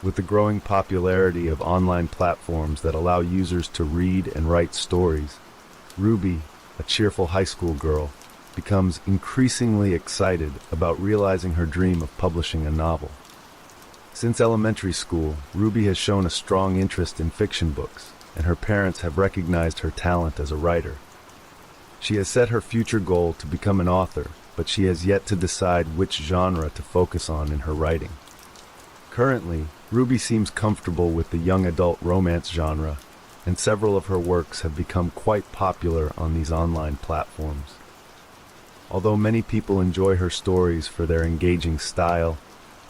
With the growing popularity of online platforms that allow users to read and write stories, Ruby, a cheerful high school girl, becomes increasingly excited about realizing her dream of publishing a novel. Since elementary school, Ruby has shown a strong interest in fiction books, and her parents have recognized her talent as a writer. She has set her future goal to become an author, but she has yet to decide which genre to focus on in her writing. Currently, Ruby seems comfortable with the young adult romance genre, and several of her works have become quite popular on these online platforms. Although many people enjoy her stories for their engaging style,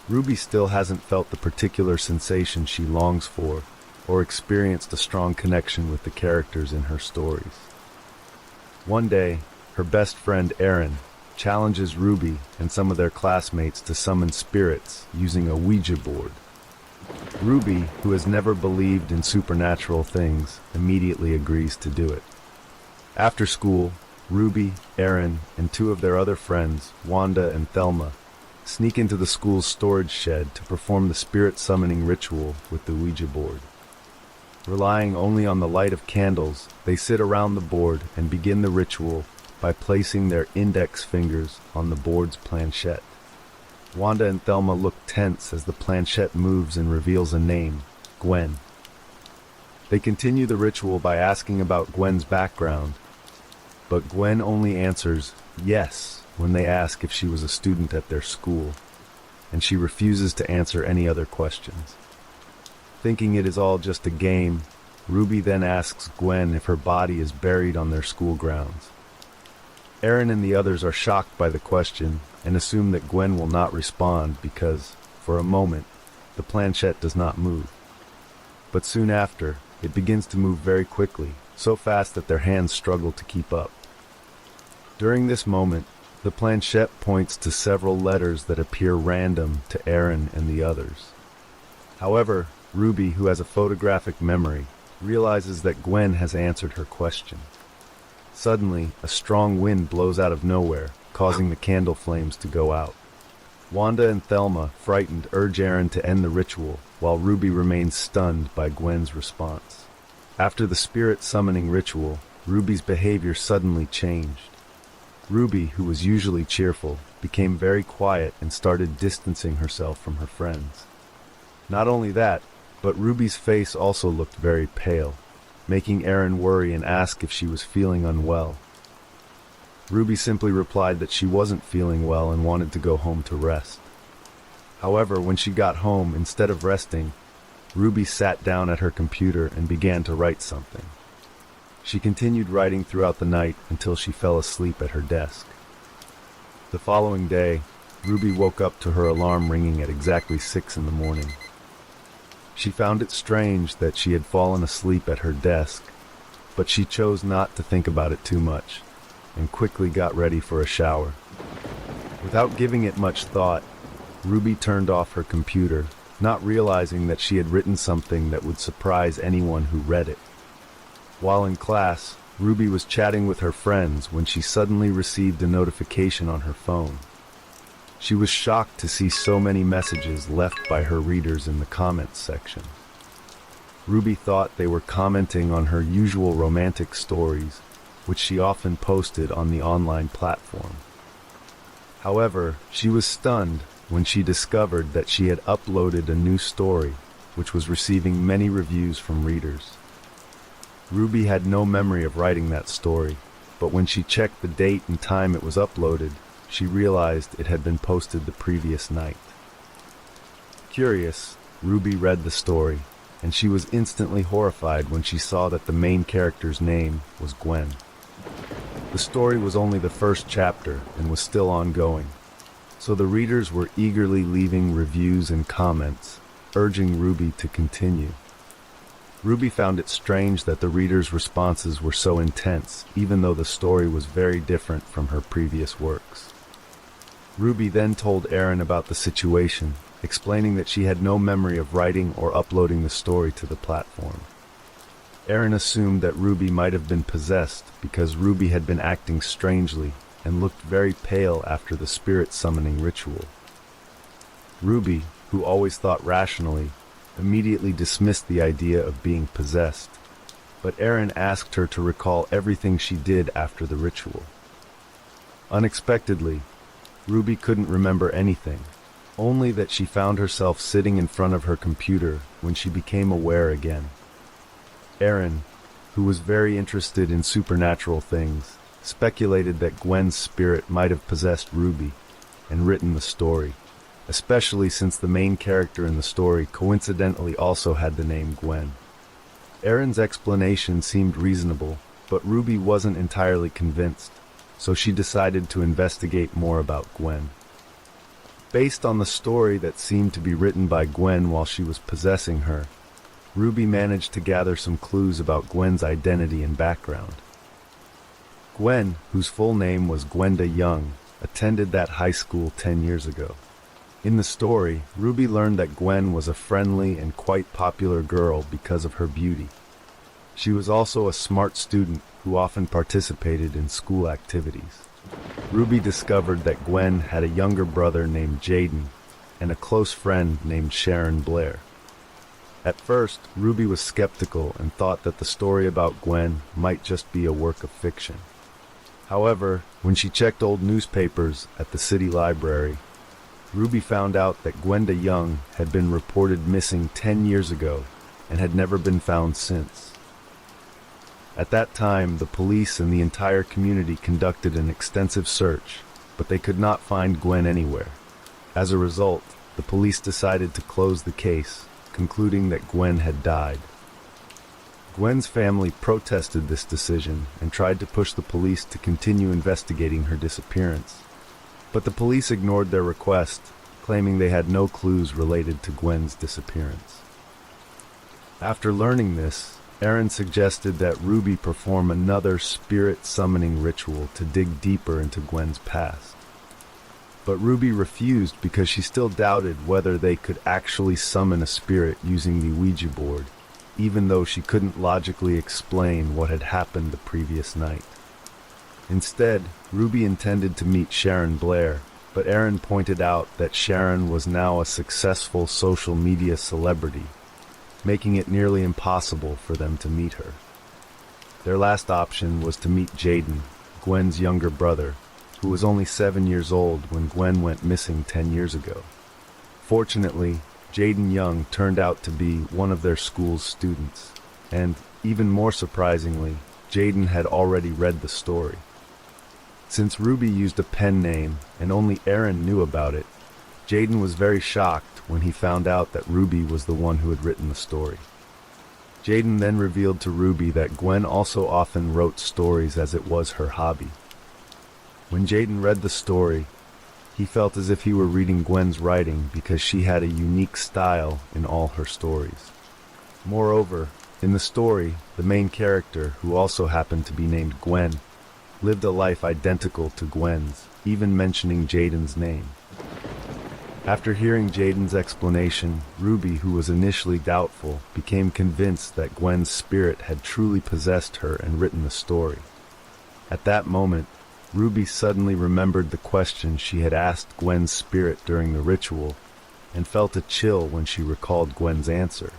Ruby still hasn't felt the particular sensation she longs for, or experienced a strong connection with the characters in her stories. One day, her best friend Erin challenges Ruby and some of their classmates to summon spirits using a Ouija board. Ruby, who has never believed in supernatural things, immediately agrees to do it. After school, Ruby, Erin, and two of their other friends, Wanda and Thelma, sneak into the school's storage shed to perform the spirit summoning ritual with the Ouija board. Relying only on the light of candles, they sit around the board and begin the ritual by placing their index fingers on the board's planchette. Wanda and Thelma look tense as the planchette moves and reveals a name, Gwen. They continue the ritual by asking about Gwen's background, but Gwen only answers yes when they ask if she was a student at their school, and she refuses to answer any other questions. Thinking it is all just a game, Ruby then asks Gwen if her body is buried on their school grounds. Erin and the others are shocked by the question and assume that Gwen will not respond because, for a moment, the planchette does not move. But soon after, it begins to move very quickly, so fast that their hands struggle to keep up. During this moment, the planchette points to several letters that appear random to Erin and the others. However, Ruby, who has a photographic memory, realizes that Gwen has answered her question. Suddenly, a strong wind blows out of nowhere, causing the candle flames to go out. Wanda and Thelma, frightened, urge Erin to end the ritual, while Ruby remains stunned by Gwen's response. After the spirit summoning ritual, Ruby's behavior suddenly changed. Ruby, who was usually cheerful, became very quiet and started distancing herself from her friends. Not only that, but Ruby's face also looked very pale, making Erin worry and ask if she was feeling unwell. Ruby simply replied that she wasn't feeling well and wanted to go home to rest. However, when she got home, instead of resting, Ruby sat down at her computer and began to write something. She continued writing throughout the night until she fell asleep at her desk. The following day, Ruby woke up to her alarm ringing at exactly 6 in the morning. She found it strange that she had fallen asleep at her desk, but she chose not to think about it too much, and quickly got ready for a shower. Without giving it much thought, Ruby turned off her computer, not realizing that she had written something that would surprise anyone who read it. While in class, Ruby was chatting with her friends when she suddenly received a notification on her phone. She was shocked to see so many messages left by her readers in the comments section. Ruby thought they were commenting on her usual romantic stories, which she often posted on the online platform. However, she was stunned when she discovered that she had uploaded a new story, which was receiving many reviews from readers. Ruby had no memory of writing that story, but when she checked the date and time it was uploaded, she realized it had been posted the previous night. Curious, Ruby read the story, and she was instantly horrified when she saw that the main character's name was Gwen. The story was only the first chapter and was still ongoing, so the readers were eagerly leaving reviews and comments, urging Ruby to continue. Ruby found it strange that the readers' responses were so intense, even though the story was very different from her previous works. Ruby then told Erin about the situation, explaining that she had no memory of writing or uploading the story to the platform. Erin assumed that Ruby might have been possessed because Ruby had been acting strangely and looked very pale after the spirit summoning ritual. Ruby, who always thought rationally, immediately dismissed the idea of being possessed, but Erin asked her to recall everything she did after the ritual. Unexpectedly, Ruby couldn't remember anything, only that she found herself sitting in front of her computer when she became aware again. Erin, who was very interested in supernatural things, speculated that Gwen's spirit might have possessed Ruby and written the story, especially since the main character in the story coincidentally also had the name Gwen. Erin's explanation seemed reasonable, but Ruby wasn't entirely convinced, so she decided to investigate more about Gwen. Based on the story that seemed to be written by Gwen while she was possessing her, Ruby managed to gather some clues about Gwen's identity and background. Gwen, whose full name was Gwenda Young, attended that high school 10 years ago. In the story, Ruby learned that Gwen was a friendly and quite popular girl because of her beauty. She was also a smart student who often participated in school activities. Ruby discovered that Gwen had a younger brother named Jaden and a close friend named Sharon Blair. At first, Ruby was skeptical and thought that the story about Gwen might just be a work of fiction. However, when she checked old newspapers at the city library, Ruby found out that Gwenda Young had been reported missing 10 years ago and had never been found since. At that time, the police and the entire community conducted an extensive search, but they could not find Gwen anywhere. As a result, the police decided to close the case, concluding that Gwen had died. Gwen's family protested this decision and tried to push the police to continue investigating her disappearance, but the police ignored their request, claiming they had no clues related to Gwen's disappearance. After learning this, Erin suggested that Ruby perform another spirit-summoning ritual to dig deeper into Gwen's past. But Ruby refused because she still doubted whether they could actually summon a spirit using the Ouija board, even though she couldn't logically explain what had happened the previous night. Instead, Ruby intended to meet Sharon Blair, but Erin pointed out that Sharon was now a successful social media celebrity, making it nearly impossible for them to meet her. Their last option was to meet Jaden, Gwen's younger brother, who was only 7 years old when Gwen went missing 10 years ago. Fortunately, Jaden Young turned out to be one of their school's students, and, even more surprisingly, Jaden had already read the story. Since Ruby used a pen name and only Erin knew about it, Jaden was very shocked when he found out that Ruby was the one who had written the story. Jaden then revealed to Ruby that Gwen also often wrote stories as it was her hobby. When Jaden read the story, he felt as if he were reading Gwen's writing because she had a unique style in all her stories. Moreover, in the story, the main character, who also happened to be named Gwen, lived a life identical to Gwen's, even mentioning Jaden's name. After hearing Jaden's explanation, Ruby, who was initially doubtful, became convinced that Gwen's spirit had truly possessed her and written the story. At that moment, Ruby suddenly remembered the question she had asked Gwen's spirit during the ritual and felt a chill when she recalled Gwen's answer,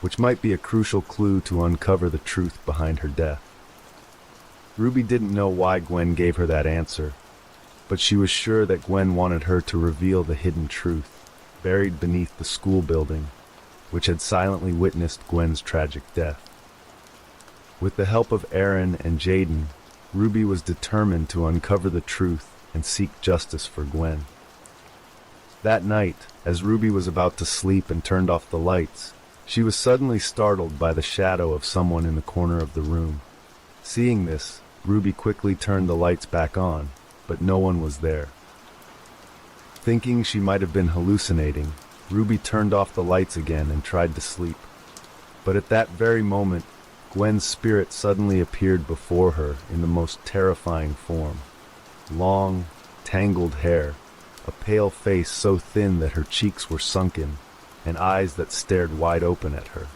which might be a crucial clue to uncover the truth behind her death. Ruby didn't know why Gwen gave her that answer, but she was sure that Gwen wanted her to reveal the hidden truth, buried beneath the school building, which had silently witnessed Gwen's tragic death. With the help of Erin and Jaden, Ruby was determined to uncover the truth and seek justice for Gwen. That night, as Ruby was about to sleep and turned off the lights, she was suddenly startled by the shadow of someone in the corner of the room. Seeing this, Ruby quickly turned the lights back on, but no one was there. Thinking she might have been hallucinating, Ruby turned off the lights again and tried to sleep. But at that very moment, Gwen's spirit suddenly appeared before her in the most terrifying form. Long, tangled hair, a pale face so thin that her cheeks were sunken, and eyes that stared wide open at her.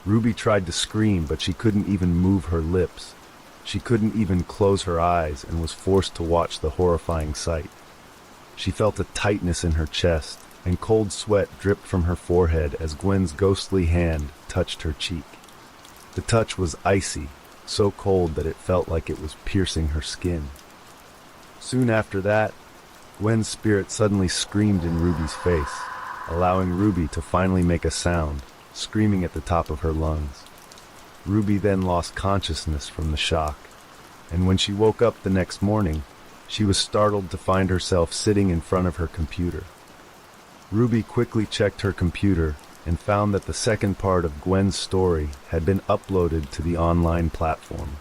Ruby tried to scream, but she couldn't even move her lips. She couldn't even close her eyes and was forced to watch the horrifying sight. She felt a tightness in her chest, and cold sweat dripped from her forehead as Gwen's ghostly hand touched her cheek. The touch was icy, so cold that it felt like it was piercing her skin. Soon after that, Gwen's spirit suddenly screamed in Ruby's face, allowing Ruby to finally make a sound, screaming at the top of her lungs. Ruby then lost consciousness from the shock, and when she woke up the next morning, she was startled to find herself sitting in front of her computer. Ruby quickly checked her computer and found that the second part of Gwen's story had been uploaded to the online platform.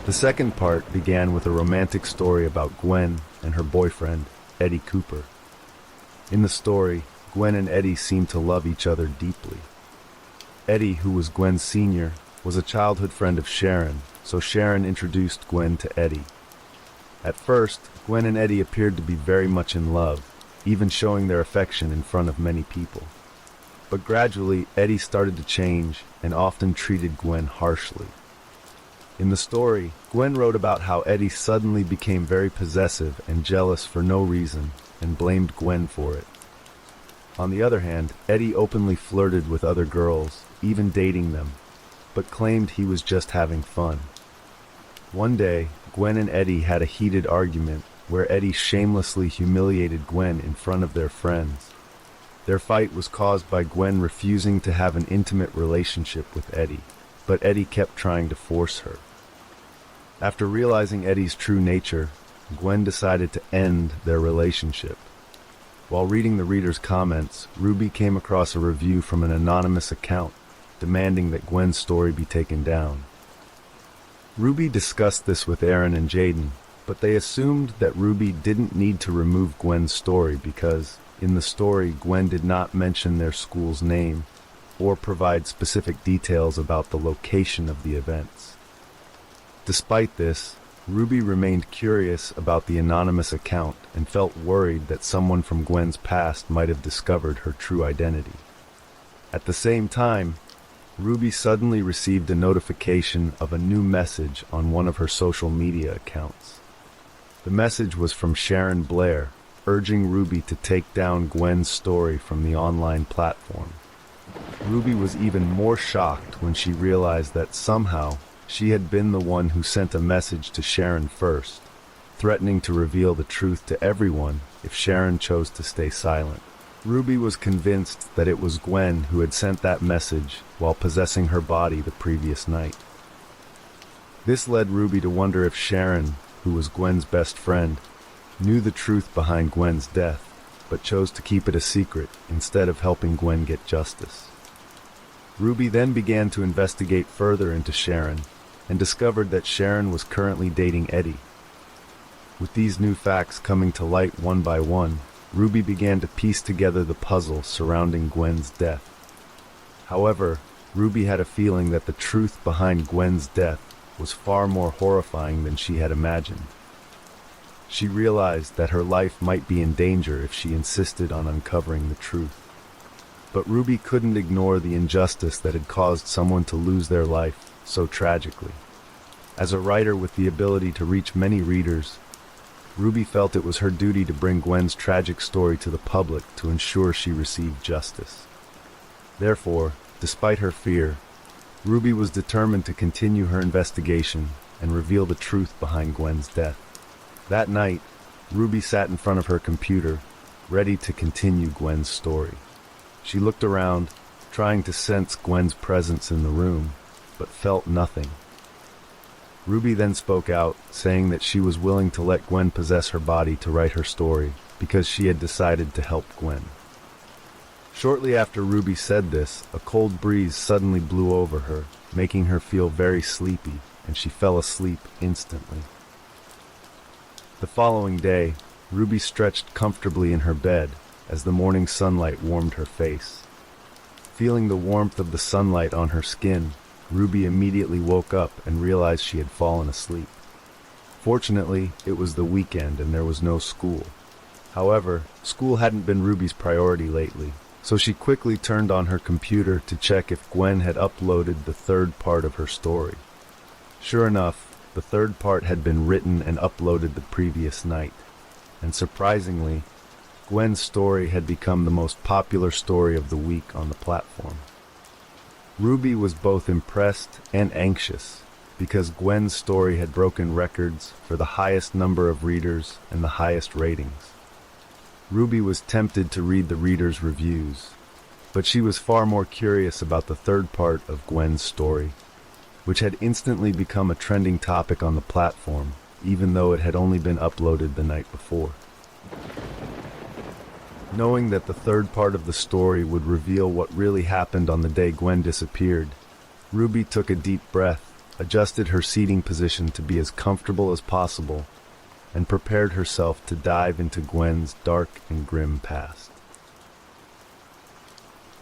The second part began with a romantic story about Gwen and her boyfriend, Eddie Cooper. In the story, Gwen and Eddie seemed to love each other deeply. Eddie, who was Gwen's senior, was a childhood friend of Sharon, so Sharon introduced Gwen to Eddie. At first, Gwen and Eddie appeared to be very much in love, even showing their affection in front of many people. But gradually, Eddie started to change and often treated Gwen harshly. In the story, Gwen wrote about how Eddie suddenly became very possessive and jealous for no reason and blamed Gwen for it. On the other hand, Eddie openly flirted with other girls, even dating them, but claimed he was just having fun. One day, Gwen and Eddie had a heated argument where Eddie shamelessly humiliated Gwen in front of their friends. Their fight was caused by Gwen refusing to have an intimate relationship with Eddie, but Eddie kept trying to force her. After realizing Eddie's true nature, Gwen decided to end their relationship. While reading the reader's comments, Ruby came across a review from an anonymous account demanding that Gwen's story be taken down. Ruby discussed this with Erin and Jaden, but they assumed that Ruby didn't need to remove Gwen's story because, in the story, Gwen did not mention their school's name or provide specific details about the location of the events. Despite this, Ruby remained curious about the anonymous account and felt worried that someone from Gwen's past might have discovered her true identity. At the same time, Ruby suddenly received a notification of a new message on one of her social media accounts. The message was from Sharon Blair, urging Ruby to take down Gwen's story from the online platform. Ruby was even more shocked when she realized that somehow she had been the one who sent a message to Sharon first, threatening to reveal the truth to everyone if Sharon chose to stay silent. Ruby was convinced that it was Gwen who had sent that message while possessing her body the previous night. This led Ruby to wonder if Sharon, who was Gwen's best friend, knew the truth behind Gwen's death, but chose to keep it a secret instead of helping Gwen get justice. Ruby then began to investigate further into Sharon and discovered that Sharon was currently dating Eddie. With these new facts coming to light one by one, Ruby began to piece together the puzzle surrounding Gwen's death. However, Ruby had a feeling that the truth behind Gwen's death was far more horrifying than she had imagined. She realized that her life might be in danger if she insisted on uncovering the truth. But Ruby couldn't ignore the injustice that had caused someone to lose their life so tragically. As a writer with the ability to reach many readers, Ruby felt it was her duty to bring Gwen's tragic story to the public to ensure she received justice. Therefore, despite her fear, Ruby was determined to continue her investigation and reveal the truth behind Gwen's death. That night, Ruby sat in front of her computer, ready to continue Gwen's story. She looked around, trying to sense Gwen's presence in the room, but felt nothing. Ruby then spoke out, saying that she was willing to let Gwen possess her body to write her story, because she had decided to help Gwen. Shortly after Ruby said this, a cold breeze suddenly blew over her, making her feel very sleepy, and she fell asleep instantly. The following day, Ruby stretched comfortably in her bed as the morning sunlight warmed her face. Feeling the warmth of the sunlight on her skin, Ruby immediately woke up and realized she had fallen asleep. Fortunately, it was the weekend and there was no school. However, school hadn't been Ruby's priority lately, so she quickly turned on her computer to check if Gwen had uploaded the third part of her story. Sure enough, the third part had been written and uploaded the previous night, and surprisingly, Gwen's story had become the most popular story of the week on the platform. Ruby was both impressed and anxious because Gwen's story had broken records for the highest number of readers and the highest ratings. Ruby was tempted to read the readers' reviews, but she was far more curious about the third part of Gwen's story, which had instantly become a trending topic on the platform, even though it had only been uploaded the night before. Knowing that the third part of the story would reveal what really happened on the day Gwen disappeared, Ruby took a deep breath, adjusted her seating position to be as comfortable as possible, and prepared herself to dive into Gwen's dark and grim past.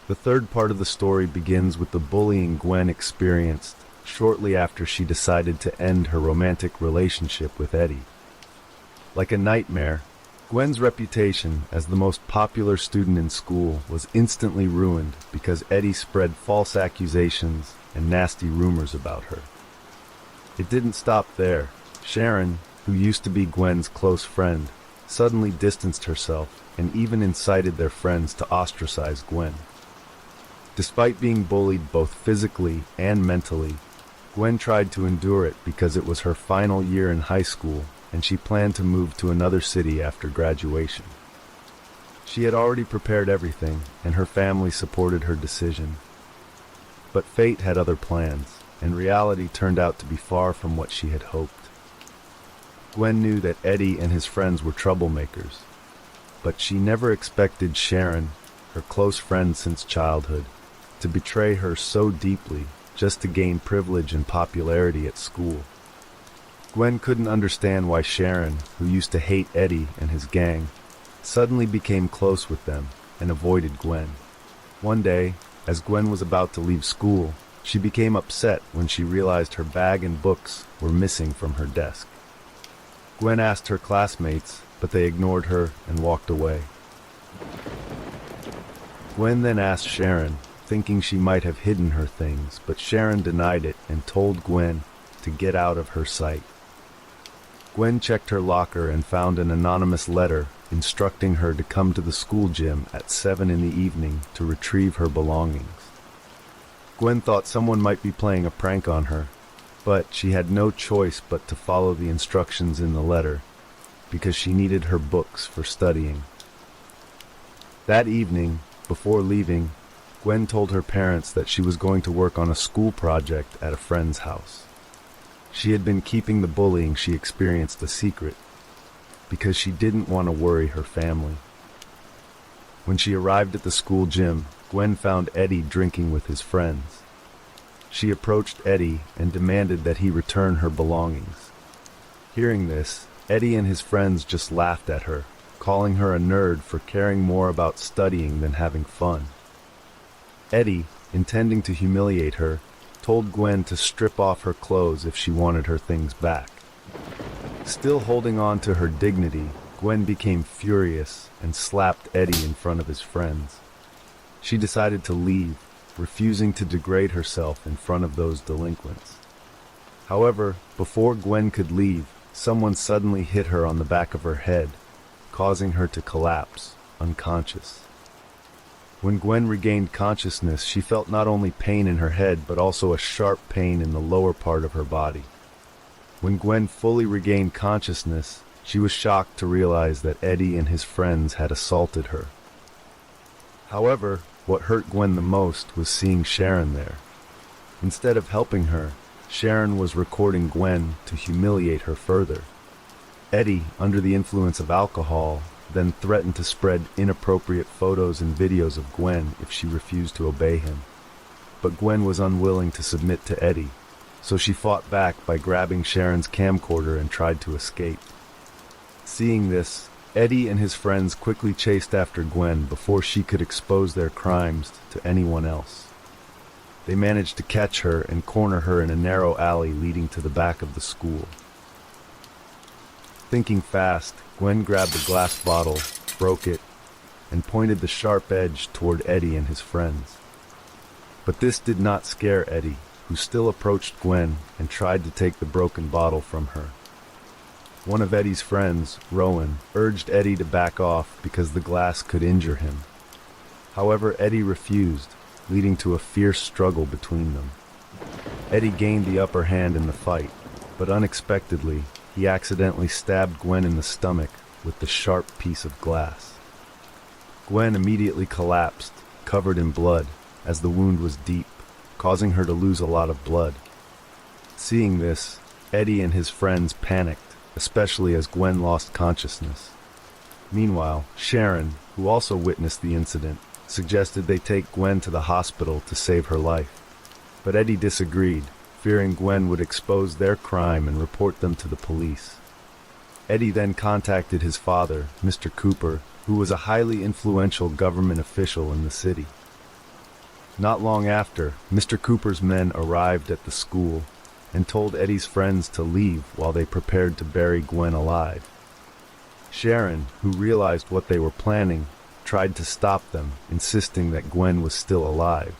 The third part of the story begins with the bullying Gwen experienced shortly after she decided to end her romantic relationship with Eddie. Like a nightmare, Gwen's reputation as the most popular student in school was instantly ruined because Eddie spread false accusations and nasty rumors about her. It didn't stop there. Sharon, who used to be Gwen's close friend, suddenly distanced herself and even incited their friends to ostracize Gwen. Despite being bullied both physically and mentally, Gwen tried to endure it because it was her final year in high school and she planned to move to another city after graduation. She had already prepared everything, and her family supported her decision. But fate had other plans, and reality turned out to be far from what she had hoped. Gwen knew that Eddie and his friends were troublemakers, but she never expected Sharon, her close friend since childhood, to betray her so deeply just to gain privilege and popularity at school. Gwen couldn't understand why Sharon, who used to hate Eddie and his gang, suddenly became close with them and avoided Gwen. One day, as Gwen was about to leave school, she became upset when she realized her bag and books were missing from her desk. Gwen asked her classmates, but they ignored her and walked away. Gwen then asked Sharon, thinking she might have hidden her things, but Sharon denied it and told Gwen to get out of her sight. Gwen checked her locker and found an anonymous letter instructing her to come to the school gym at 7 in the evening to retrieve her belongings. Gwen thought someone might be playing a prank on her, but she had no choice but to follow the instructions in the letter because she needed her books for studying. That evening, before leaving, Gwen told her parents that she was going to work on a school project at a friend's house. She had been keeping the bullying she experienced a secret because she didn't want to worry her family. When she arrived at the school gym, Gwen found Eddie drinking with his friends. She approached Eddie and demanded that he return her belongings. Hearing this, Eddie and his friends just laughed at her, calling her a nerd for caring more about studying than having fun. Eddie, intending to humiliate her, told Gwen to strip off her clothes if she wanted her things back. Still holding on to her dignity, Gwen became furious and slapped Eddie in front of his friends. She decided to leave, refusing to degrade herself in front of those delinquents. However, before Gwen could leave, someone suddenly hit her on the back of her head, causing her to collapse, unconscious. When Gwen regained consciousness, she felt not only pain in her head, but also a sharp pain in the lower part of her body. When Gwen fully regained consciousness, she was shocked to realize that Eddie and his friends had assaulted her. However, what hurt Gwen the most was seeing Sharon there. Instead of helping her, Sharon was recording Gwen to humiliate her further. Eddie, under the influence of alcohol, then threatened to spread inappropriate photos and videos of Gwen if she refused to obey him. But Gwen was unwilling to submit to Eddie, so she fought back by grabbing Sharon's camcorder and tried to escape. Seeing this, Eddie and his friends quickly chased after Gwen before she could expose their crimes to anyone else. They managed to catch her and corner her in a narrow alley leading to the back of the school. Thinking fast, Gwen grabbed a glass bottle, broke it, and pointed the sharp edge toward Eddie and his friends. But this did not scare Eddie, who still approached Gwen and tried to take the broken bottle from her. One of Eddie's friends, Rowan, urged Eddie to back off because the glass could injure him. However, Eddie refused, leading to a fierce struggle between them. Eddie gained the upper hand in the fight, but unexpectedly, he accidentally stabbed Gwen in the stomach with the sharp piece of glass. Gwen immediately collapsed, covered in blood, as the wound was deep, causing her to lose a lot of blood. Seeing this, Eddie and his friends panicked, especially as Gwen lost consciousness. Meanwhile, Sharon, who also witnessed the incident, suggested they take Gwen to the hospital to save her life. But Eddie disagreed, fearing Gwen would expose their crime and report them to the police. Eddie then contacted his father, Mr. Cooper, who was a highly influential government official in the city. Not long after, Mr. Cooper's men arrived at the school and told Eddie's friends to leave while they prepared to bury Gwen alive. Sharon, who realized what they were planning, tried to stop them, insisting that Gwen was still alive.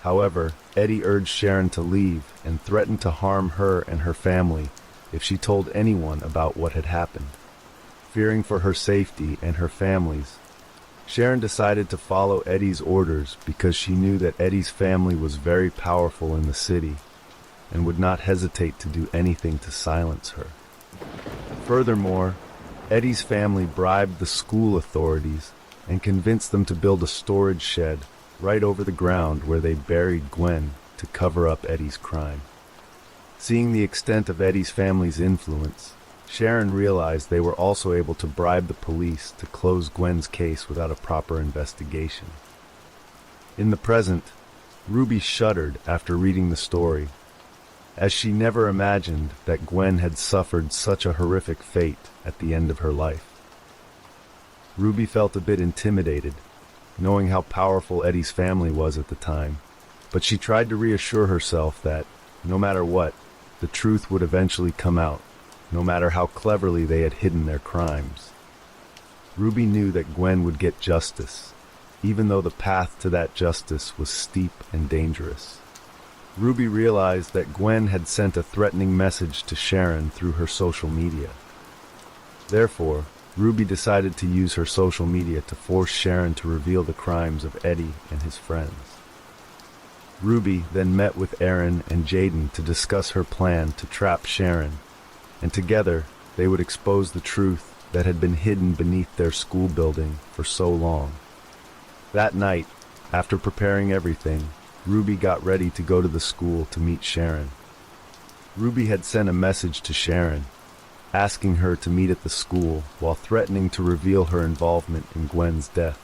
However, Eddie urged Sharon to leave and threatened to harm her and her family if she told anyone about what had happened. Fearing for her safety and her family's, Sharon decided to follow Eddie's orders because she knew that Eddie's family was very powerful in the city and would not hesitate to do anything to silence her. Furthermore, Eddie's family bribed the school authorities and convinced them to build a storage shed right over the ground where they buried Gwen to cover up Eddie's crime. Seeing the extent of Eddie's family's influence, Sharon realized they were also able to bribe the police to close Gwen's case without a proper investigation. In the present, Ruby shuddered after reading the story, as she never imagined that Gwen had suffered such a horrific fate at the end of her life. Ruby felt a bit intimidated, knowing how powerful Eddie's family was at the time, but she tried to reassure herself that, no matter what, the truth would eventually come out, no matter how cleverly they had hidden their crimes. Ruby knew that Gwen would get justice, even though the path to that justice was steep and dangerous. Ruby realized that Gwen had sent a threatening message to Sharon through her social media. Therefore, Ruby decided to use her social media to force Sharon to reveal the crimes of Eddie and his friends. Ruby then met with Erin and Jaden to discuss her plan to trap Sharon, and together they would expose the truth that had been hidden beneath their school building for so long. That night, after preparing everything, Ruby got ready to go to the school to meet Sharon. Ruby had sent a message to Sharon, asking her to meet at the school while threatening to reveal her involvement in Gwen's death.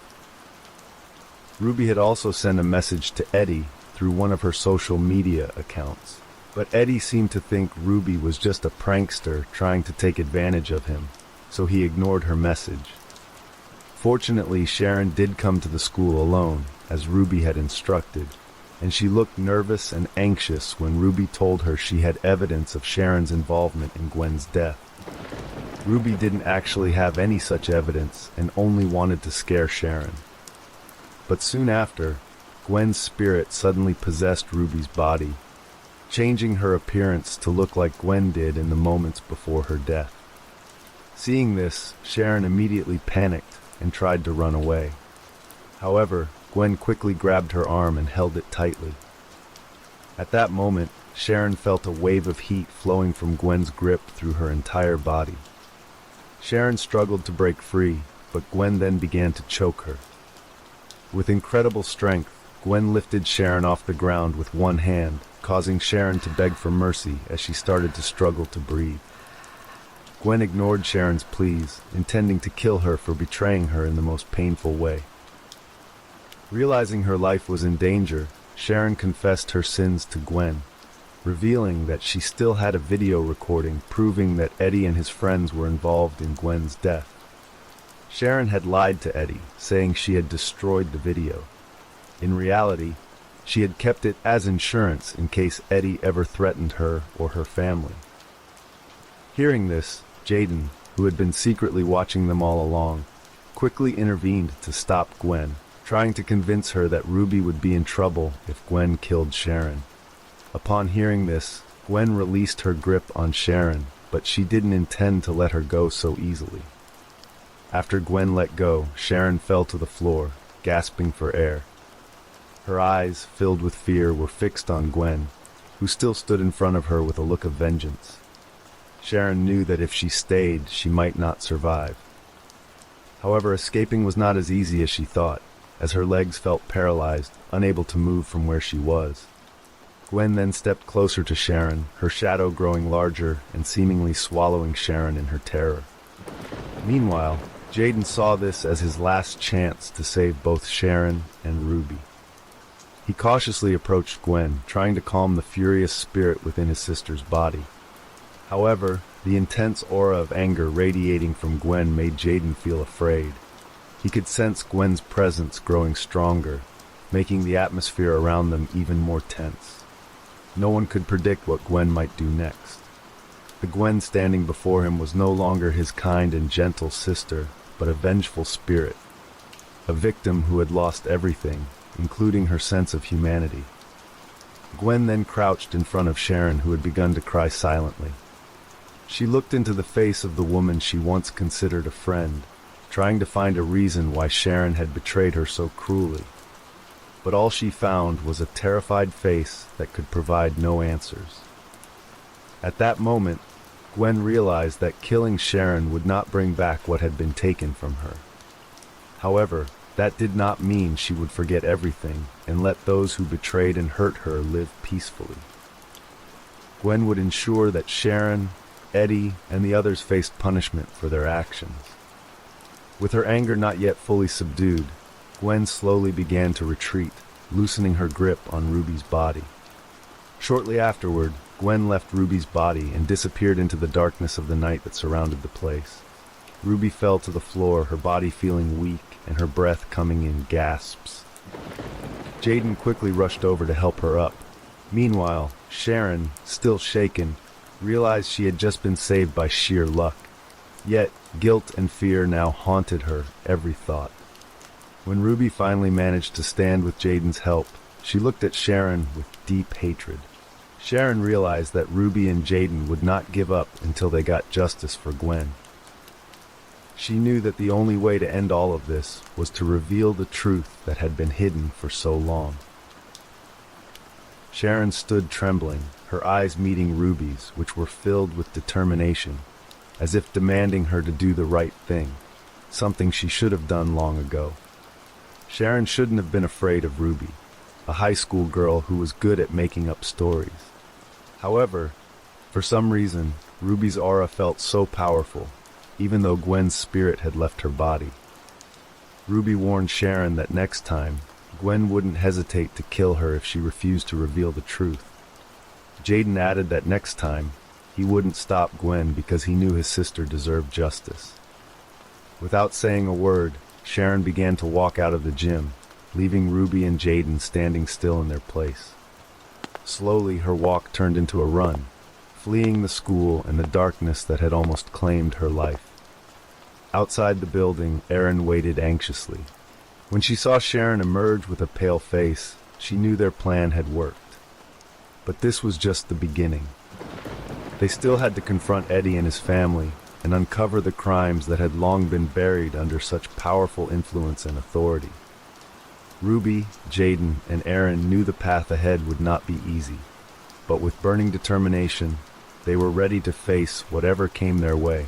Ruby had also sent a message to Eddie through one of her social media accounts, but Eddie seemed to think Ruby was just a prankster trying to take advantage of him, so he ignored her message. Fortunately, Sharon did come to the school alone, as Ruby had instructed, and she looked nervous and anxious when Ruby told her she had evidence of Sharon's involvement in Gwen's death. Ruby didn't actually have any such evidence and only wanted to scare Sharon. But soon after, Gwen's spirit suddenly possessed Ruby's body, changing her appearance to look like Gwen did in the moments before her death. Seeing this, Sharon immediately panicked and tried to run away. However, Gwen quickly grabbed her arm and held it tightly. At that moment, Sharon felt a wave of heat flowing from Gwen's grip through her entire body. Sharon struggled to break free, but Gwen then began to choke her. With incredible strength, Gwen lifted Sharon off the ground with one hand, causing Sharon to beg for mercy as she started to struggle to breathe. Gwen ignored Sharon's pleas, intending to kill her for betraying her in the most painful way. Realizing her life was in danger, Sharon confessed her sins to Gwen, revealing that she still had a video recording proving that Eddie and his friends were involved in Gwen's death. Sharon had lied to Eddie, saying she had destroyed the video. In reality, she had kept it as insurance in case Eddie ever threatened her or her family. Hearing this, Jaden, who had been secretly watching them all along, quickly intervened to stop Gwen, trying to convince her that Ruby would be in trouble if Gwen killed Sharon. Upon hearing this, Gwen released her grip on Sharon, but but she didn't intend to let her go so easily. After Gwen let go, Sharon fell to the floor, gasping for air. Her eyes, filled with fear, were fixed on Gwen, who still stood in front of her with a look of vengeance. Sharon knew that if she stayed, she might not survive. However, escaping was not as easy as she thought, as her legs felt paralyzed, unable to move from where she was. Gwen then stepped closer to Sharon, her shadow growing larger and seemingly swallowing Sharon in her terror. Meanwhile, Jaden saw this as his last chance to save both Sharon and Ruby. He cautiously approached Gwen, trying to calm the furious spirit within his sister's body. However, the intense aura of anger radiating from Gwen made Jaden feel afraid. He could sense Gwen's presence growing stronger, making the atmosphere around them even more tense. No one could predict what Gwen might do next. The Gwen standing before him was no longer his kind and gentle sister, but a vengeful spirit. A victim who had lost everything, including her sense of humanity. Gwen then crouched in front of Sharon, who had begun to cry silently. She looked into the face of the woman she once considered a friend, trying to find a reason why Sharon had betrayed her so cruelly. But all she found was a terrified face that could provide no answers. At that moment, Gwen realized that killing Sharon would not bring back what had been taken from her. However, that did not mean she would forget everything and let those who betrayed and hurt her live peacefully. Gwen would ensure that Sharon, Eddie, and the others faced punishment for their actions. With her anger not yet fully subdued, Gwen slowly began to retreat, loosening her grip on Ruby's body. Shortly afterward, Gwen left Ruby's body and disappeared into the darkness of the night that surrounded the place. Ruby fell to the floor, her body feeling weak and her breath coming in gasps. Jaden quickly rushed over to help her up. Meanwhile, Sharon, still shaken, realized she had just been saved by sheer luck. Yet, guilt and fear now haunted her every thought. When Ruby finally managed to stand with Jaden's help, she looked at Sharon with deep hatred. Sharon realized that Ruby and Jaden would not give up until they got justice for Gwen. She knew that the only way to end all of this was to reveal the truth that had been hidden for so long. Sharon stood trembling, her eyes meeting Ruby's, which were filled with determination, as if demanding her to do the right thing, something she should have done long ago. Sharon shouldn't have been afraid of Ruby, a high school girl who was good at making up stories. However, for some reason, Ruby's aura felt so powerful, even though Gwen's spirit had left her body. Ruby warned Sharon that next time, Gwen wouldn't hesitate to kill her if she refused to reveal the truth. Jaden added that next time, he wouldn't stop Gwen because he knew his sister deserved justice. Without saying a word, Sharon began to walk out of the gym, leaving Ruby and Jaden standing still in their place. Slowly, her walk turned into a run, fleeing the school and the darkness that had almost claimed her life. Outside the building, Erin waited anxiously. When she saw Sharon emerge with a pale face, she knew their plan had worked. But this was just the beginning. They still had to confront Eddie and his family and uncover the crimes that had long been buried under such powerful influence and authority. Ruby, Jaden, and Erin knew the path ahead would not be easy, but with burning determination, they were ready to face whatever came their way,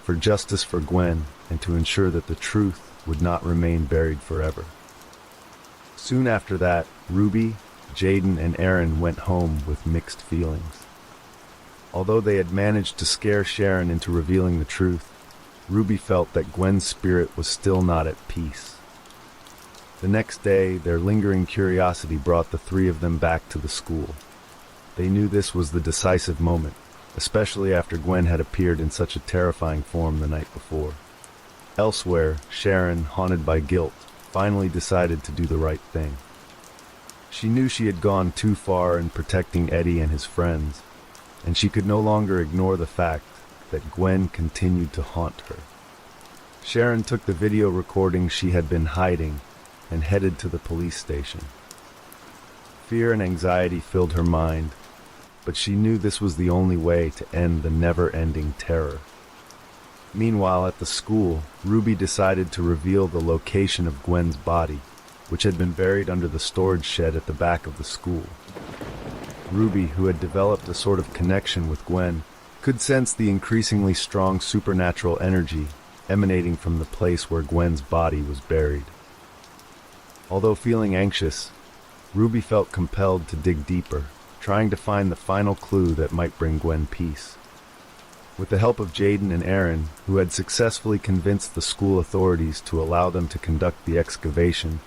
for justice for Gwen and to ensure that the truth would not remain buried forever. Soon after that, Ruby, Jaden, and Erin went home with mixed feelings. Although they had managed to scare Sharon into revealing the truth, Ruby felt that Gwen's spirit was still not at peace. The next day, their lingering curiosity brought the three of them back to the school. They knew this was the decisive moment, especially after Gwen had appeared in such a terrifying form the night before. Elsewhere, Sharon, haunted by guilt, finally decided to do the right thing. She knew she had gone too far in protecting Eddie and his friends, and she could no longer ignore the fact that Gwen continued to haunt her. Sharon took the video recording she had been hiding and headed to the police station. Fear and anxiety filled her mind, but she knew this was the only way to end the never-ending terror. Meanwhile, at the school, Ruby decided to reveal the location of Gwen's body, which had been buried under the storage shed at the back of the school. Ruby, who had developed a sort of connection with Gwen, could sense the increasingly strong supernatural energy emanating from the place where Gwen's body was buried. Although feeling anxious, Ruby felt compelled to dig deeper, trying to find the final clue that might bring Gwen peace. With the help of Jaden and Erin, who had successfully convinced the school authorities to allow them to conduct the excavation,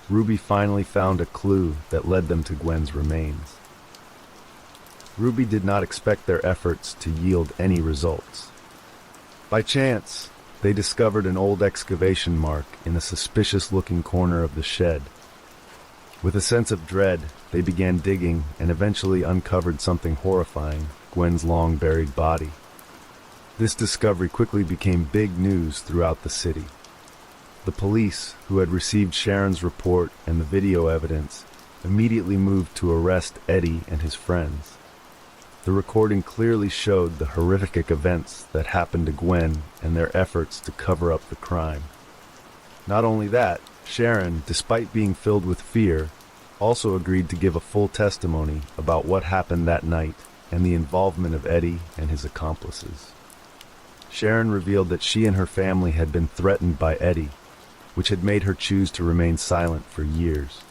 Ruby finally found a clue that led them to Gwen's remains. Ruby did not expect their efforts to yield any results. By chance, they discovered an old excavation mark in a suspicious-looking corner of the shed. With a sense of dread, they began digging and eventually uncovered something horrifying, Gwen's long-buried body. This discovery quickly became big news throughout the city. The police, who had received Sharon's report and the video evidence, immediately moved to arrest Eddie and his friends. The recording clearly showed the horrific events that happened to Gwen and their efforts to cover up the crime. Not only that, Sharon, despite being filled with fear, also agreed to give a full testimony about what happened that night and the involvement of Eddie and his accomplices. Sharon revealed that she and her family had been threatened by Eddie, which had made her choose to remain silent for years.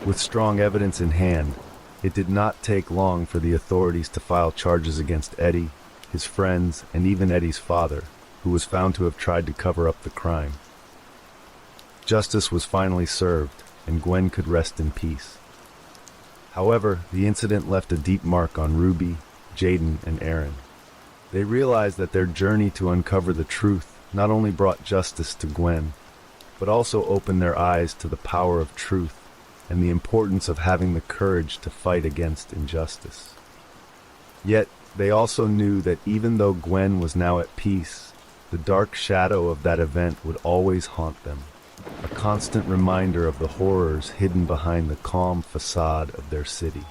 With strong evidence in hand, it did not take long for the authorities to file charges against Eddie, his friends, and even Eddie's father, who was found to have tried to cover up the crime. Justice was finally served, and Gwen could rest in peace. However, the incident left a deep mark on Ruby, Jaden, and Erin. They realized that their journey to uncover the truth not only brought justice to Gwen, but also opened their eyes to the power of truth and the importance of having the courage to fight against injustice. Yet, they also knew that even though Gwen was now at peace, the dark shadow of that event would always haunt them, a constant reminder of the horrors hidden behind the calm facade of their city.